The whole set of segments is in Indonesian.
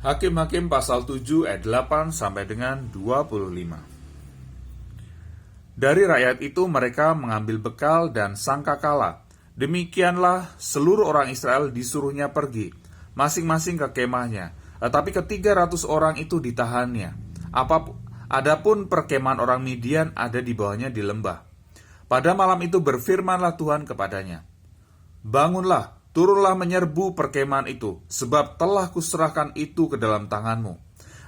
Hakim-Hakim pasal 7 ayat 8 sampai dengan 25. Dari rakyat itu mereka mengambil bekal dan sangkakala. Demikianlah seluruh orang Israel disuruhnya pergi, masing-masing ke kemahnya. Tetapi ke-300 orang itu ditahannya. Adapun perkemahan orang Midian ada di bawahnya di lembah. Pada malam itu berfirmanlah Tuhan kepadanya, "Bangunlah, turunlah menyerbu perkemahan itu, sebab telah kuserahkan itu ke dalam tanganmu.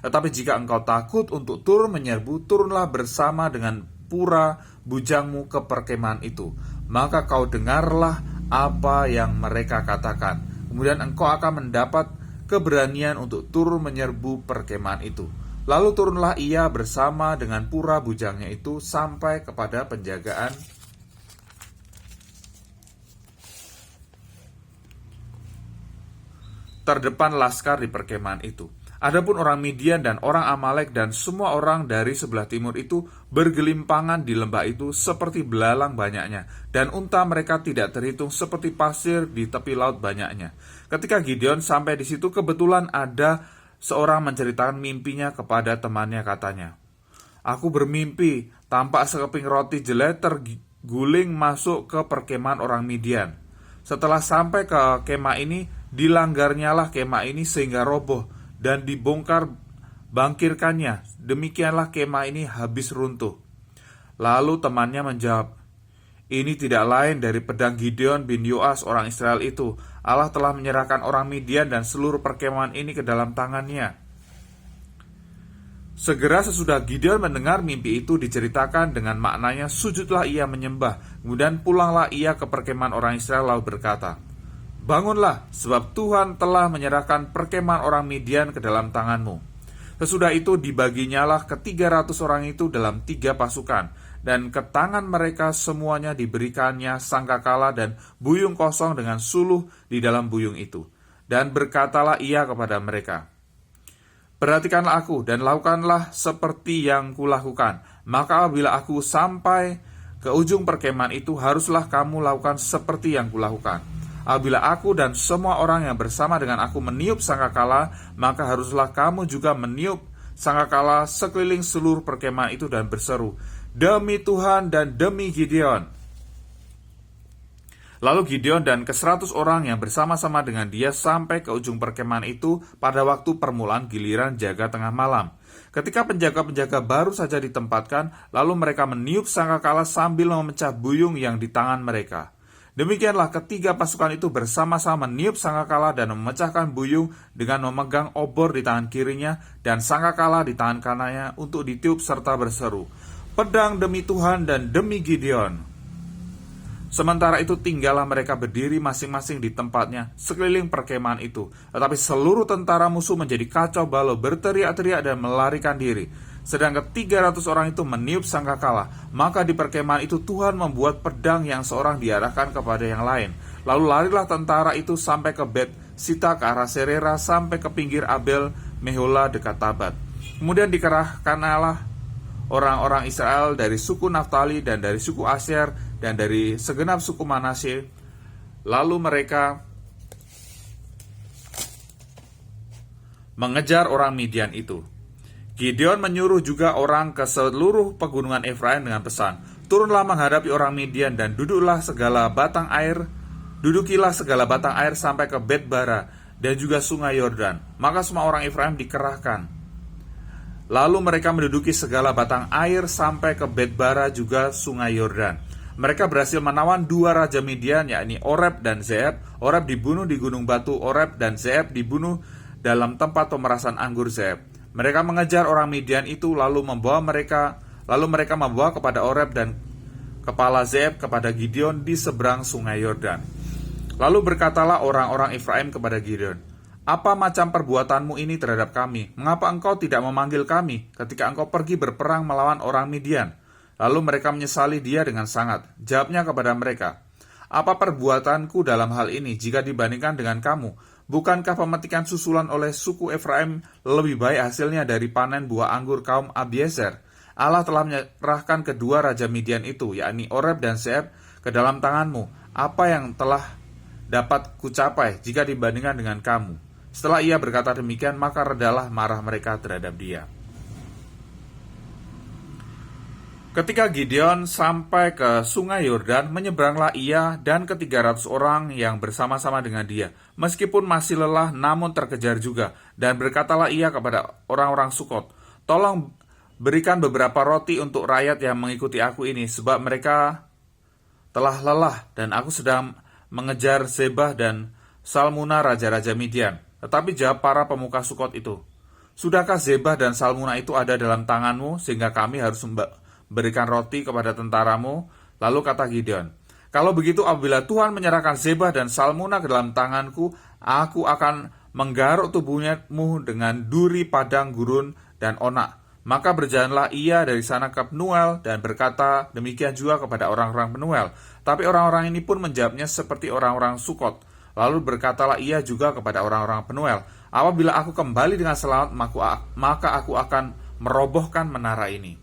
Tetapi jika engkau takut untuk turun menyerbu, turunlah bersama dengan pura bujangmu ke perkemahan itu. Maka kau dengarlah apa yang mereka katakan. Kemudian engkau akan mendapat keberanian untuk turun menyerbu perkemahan itu." Lalu turunlah ia bersama dengan pura bujangnya itu sampai kepada penjagaan terdepan laskar di perkemahan itu. Adapun orang Midian dan orang Amalek dan semua orang dari sebelah timur itu bergelimpangan di lembah itu seperti belalang banyaknya, dan unta mereka tidak terhitung seperti pasir di tepi laut banyaknya. Ketika Gideon sampai di situ, kebetulan ada seorang menceritakan mimpinya kepada temannya, katanya, "Aku bermimpi, tampak sekeping roti jelai terguling masuk ke perkemahan orang Midian. Setelah sampai ke kemah ini, dilanggarnyalah kemah ini sehingga roboh dan dibongkar bangkirkannya. Demikianlah kemah ini habis runtuh." Lalu temannya menjawab, "Ini tidak lain dari pedang Gideon bin Yoas orang Israel itu. Allah telah menyerahkan orang Midian dan seluruh perkemahan ini ke dalam tangannya." Segera sesudah Gideon mendengar mimpi itu diceritakan dengan maknanya, sujudlah ia menyembah. Kemudian pulanglah ia ke perkemahan orang Israel lalu berkata, "Bangunlah, sebab Tuhan telah menyerahkan perkemahan orang Midian ke dalam tanganmu." Sesudah itu dibaginyalah ke-300 orang itu dalam 3 pasukan, dan ke tangan mereka semuanya diberikannya sangkakala dan buyung kosong dengan suluh di dalam buyung itu. Dan berkatalah ia kepada mereka, "Perhatikanlah aku dan lakukanlah seperti yang kulakukan. Maka apabila aku sampai ke ujung perkemahan itu, haruslah kamu lakukan seperti yang kulakukan. Apabila aku dan semua orang yang bersama dengan aku meniup sangkakala, maka haruslah kamu juga meniup sangkakala sekeliling seluruh perkemahan itu dan berseru, 'Demi Tuhan dan demi Gideon.'" Lalu Gideon dan ke-100 orang yang bersama-sama dengan dia sampai ke ujung perkemahan itu pada waktu permulaan giliran jaga tengah malam. Ketika penjaga-penjaga baru saja ditempatkan, lalu mereka meniup sangkakala sambil memecah buyung yang di tangan mereka. Demikianlah ketiga pasukan itu bersama-sama meniup sangkakala dan memecahkan buyung dengan memegang obor di tangan kirinya dan sangkakala di tangan kanannya untuk ditiup serta berseru, "Pedang demi Tuhan dan demi Gideon." Sementara itu tinggallah mereka berdiri masing-masing di tempatnya sekeliling perkemahan itu. Tetapi seluruh tentara musuh menjadi kacau balau, berteriak-teriak dan melarikan diri. Sedang ke-300 orang itu meniup sangkakala. Maka di perkemahan itu Tuhan membuat pedang yang seorang diarahkan kepada yang lain. Lalu larilah tentara itu sampai ke Bet Sita ke arah Serera, sampai ke pinggir Abel Mehola dekat Tabat. Kemudian dikerahkanlah orang-orang Israel dari suku Naftali dan dari suku Asyer dan dari segenap suku Manasye. Lalu mereka mengejar orang Midian itu. Gideon menyuruh juga orang ke seluruh pegunungan Efraim dengan pesan, "Turunlah menghadapi orang Midian dan dudukilah segala batang air sampai ke Bet-bara dan juga sungai Yordan." Maka semua orang Efraim dikerahkan. Lalu mereka menduduki segala batang air sampai ke Bet-bara juga sungai Yordan. Mereka berhasil menawan 2 raja Midian, yakni Oreb dan Zeeb. Oreb dibunuh di gunung batu Oreb dan Zeeb dibunuh dalam tempat pemerasan anggur Zeeb. Mereka mengejar orang Midian itu lalu mereka membawa kepada Oreb dan kepala Zeeb kepada Gideon di seberang sungai Yordan. Lalu berkatalah orang-orang Efraim kepada Gideon, "Apa macam perbuatanmu ini terhadap kami? Mengapa engkau tidak memanggil kami ketika engkau pergi berperang melawan orang Midian?" Lalu mereka menyesali dia dengan sangat. Jawabnya kepada mereka, "Apa perbuatanku dalam hal ini jika dibandingkan dengan kamu? Bukankah pemetikan susulan oleh suku Efraim lebih baik hasilnya dari panen buah anggur kaum Abiezer? Allah telah menyerahkan kedua raja Midian itu, yakni Oreb dan Zeeb, ke dalam tanganmu. Apa yang telah dapat kucapai jika dibandingkan dengan kamu?" Setelah ia berkata demikian, maka redalah marah mereka terhadap dia. Ketika Gideon sampai ke sungai Yordan, menyeberanglah ia dan ke-300 orang yang bersama-sama dengan dia. Meskipun masih lelah, namun terkejar juga. Dan berkatalah ia kepada orang-orang Sukot, "Tolong berikan beberapa roti untuk rakyat yang mengikuti aku ini, sebab mereka telah lelah, dan aku sedang mengejar Zebah dan Salmuna raja-raja Midian." Tetapi jawab para pemuka Sukot itu, "Sudahkah Zebah dan Salmuna itu ada dalam tanganmu, sehingga kami harus berikan roti kepada tentaramu?" Lalu kata Gideon, "Kalau begitu, apabila Tuhan menyerahkan Zebah dan Salmuna ke dalam tanganku, aku akan menggaruk tubuhmu dengan duri, padang, gurun, dan onak." Maka berjalanlah ia dari sana ke Penuel dan berkata demikian juga kepada orang-orang Penuel. Tapi orang-orang ini pun menjawabnya seperti orang-orang Sukot. Lalu berkatalah ia juga kepada orang-orang Penuel, "Apabila aku kembali dengan selamat, maka aku akan merobohkan menara ini."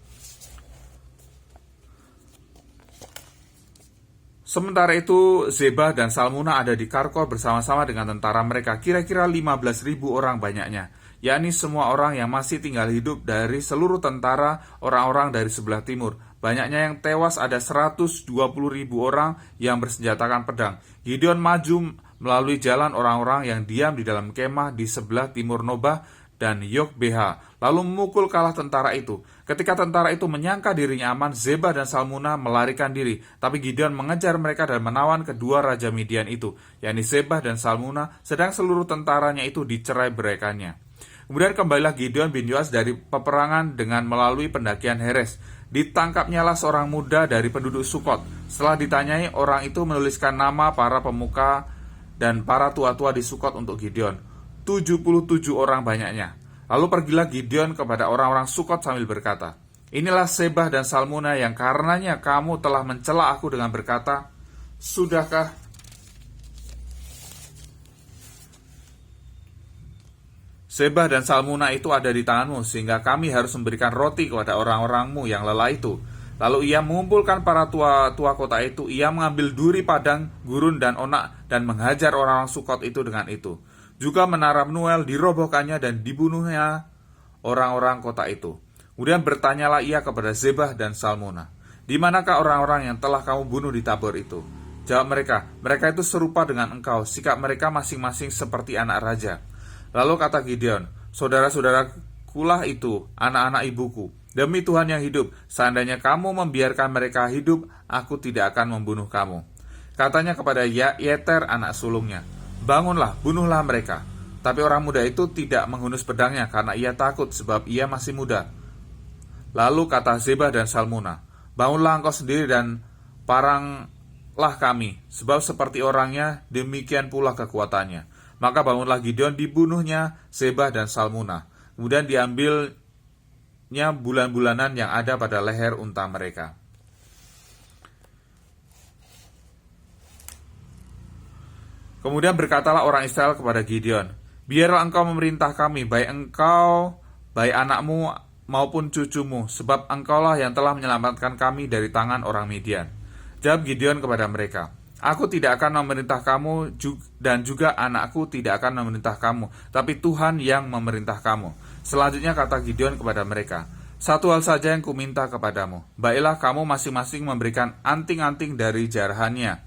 Sementara itu, Zebah dan Salmuna ada di Karkor bersama-sama dengan tentara mereka, kira-kira 15.000 orang banyaknya, yakni semua orang yang masih tinggal hidup dari seluruh tentara orang-orang dari sebelah timur. Banyaknya yang tewas, ada 120.000 orang yang bersenjatakan pedang. Gideon maju melalui jalan orang-orang yang diam di dalam kemah di sebelah timur Nobah dan Yokbeha, lalu memukul kalah tentara itu. Ketika tentara itu menyangka dirinya aman, Zebah dan Salmuna melarikan diri. Tapi Gideon mengejar mereka dan menawan kedua raja Midian itu, yakni Zebah dan Salmuna, sedang seluruh tentaranya itu dicerai-beraikannya. Kemudian kembalilah Gideon bin Yoas dari peperangan dengan melalui pendakian Heres. Ditangkapnyalah seorang muda dari penduduk Sukot. Setelah ditanyai, orang itu menuliskan nama para pemuka dan para tua-tua di Sukot untuk Gideon. 77 orang banyaknya. Lalu pergilah Gideon kepada orang-orang Sukot sambil berkata, "Inilah Zebah dan Salmuna yang karenanya kamu telah mencela aku dengan berkata, Sudahkah Zebah dan Salmuna itu ada di tanganmu, sehingga kami harus memberikan roti kepada orang-orangmu yang lelah itu?" Lalu ia mengumpulkan para tua-tua kota itu. Ia mengambil duri, padang, gurun, dan onak, dan menghajar orang-orang Sukot itu dengan itu. Juga menara Penuel dirobohkannya dan dibunuhnya orang-orang kota itu. Kemudian bertanyalah ia kepada Zebah dan Salmuna, "Di manakah orang-orang yang telah kamu bunuh di Tabor itu?" Jawab mereka, "Mereka itu serupa dengan engkau, sikap mereka masing-masing seperti anak raja." Lalu kata Gideon, "Saudara-saudarakulah itu, anak-anak ibuku. Demi Tuhan yang hidup, seandainya kamu membiarkan mereka hidup, aku tidak akan membunuh kamu." Katanya kepada Yeter anak sulungnya, "Bangunlah, bunuhlah mereka." Tapi orang muda itu tidak menghunus pedangnya karena ia takut sebab ia masih muda. Lalu kata Zebah dan Salmuna, "Bangunlah engkau sendiri dan paranglah kami, sebab seperti orangnya demikian pula kekuatannya." Maka bangunlah Gideon, dibunuhnya Zebah dan Salmuna. Kemudian diambilnya bulan-bulanan yang ada pada leher unta mereka. Kemudian berkatalah orang Israel kepada Gideon, "Biarlah engkau memerintah kami, baik engkau, baik anakmu maupun cucumu, sebab engkaulah yang telah menyelamatkan kami dari tangan orang Midian." Jawab Gideon kepada mereka, "Aku tidak akan memerintah kamu dan juga anakku tidak akan memerintah kamu, tapi Tuhan yang memerintah kamu." Selanjutnya kata Gideon kepada mereka, "Satu hal saja yang kuminta kepadamu, baiklah kamu masing-masing memberikan anting-anting dari jarahannya,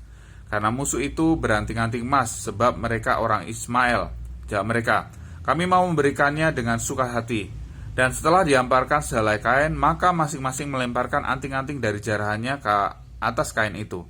karena musuh itu beranting-anting emas, sebab mereka orang Ismail." Jawab mereka, "Kami mau memberikannya dengan suka hati." Dan setelah dihamparkan sehelai kain, maka masing-masing melemparkan anting-anting dari jarahannya ke atas kain itu.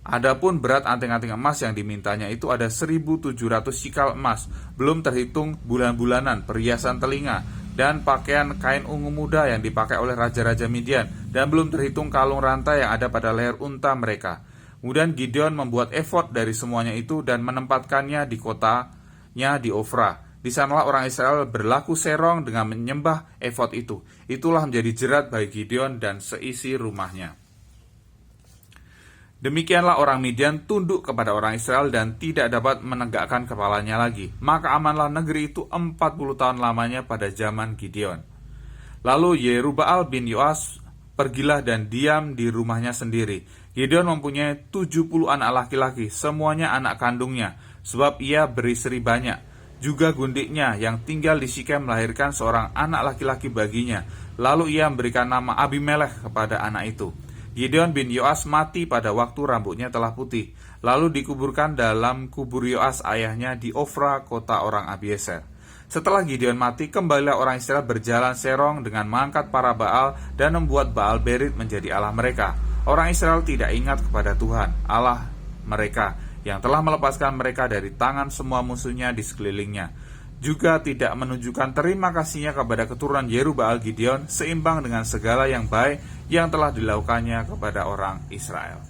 Adapun berat anting-anting emas yang dimintanya itu ada 1.700 sikal emas, belum terhitung bulan-bulanan, perhiasan telinga, dan pakaian kain ungu muda yang dipakai oleh raja-raja Midian, dan belum terhitung kalung rantai yang ada pada leher unta mereka. Kemudian Gideon membuat efod dari semuanya itu dan menempatkannya di kotanya di Ofra. Di sanalah orang Israel berlaku serong dengan menyembah efod itu. Itulah menjadi jerat bagi Gideon dan seisi rumahnya. Demikianlah orang Midian tunduk kepada orang Israel dan tidak dapat menegakkan kepalanya lagi. Maka amanlah negeri itu 40 tahun lamanya pada zaman Gideon. Lalu Yerubbaal bin Yoas pergilah dan diam di rumahnya sendiri. Gideon mempunyai 70 anak laki-laki, semuanya anak kandungnya, sebab ia beristri banyak. Juga gundiknya yang tinggal di Sikem melahirkan seorang anak laki-laki baginya. Lalu ia memberikan nama Abimelekh kepada anak itu. Gideon bin Yoas mati pada waktu rambutnya telah putih. Lalu dikuburkan dalam kubur Yoas ayahnya di Ofra, kota orang Abieser. Setelah Gideon mati, kembalilah orang Israel berjalan serong dengan mengangkat para Baal dan membuat Baal Berit menjadi Allah mereka. Orang Israel tidak ingat kepada Tuhan, Allah mereka, yang telah melepaskan mereka dari tangan semua musuhnya di sekelilingnya. Juga tidak menunjukkan terima kasihnya kepada keturunan Yerubbaal Gideon seimbang dengan segala yang baik yang telah dilakukannya kepada orang Israel.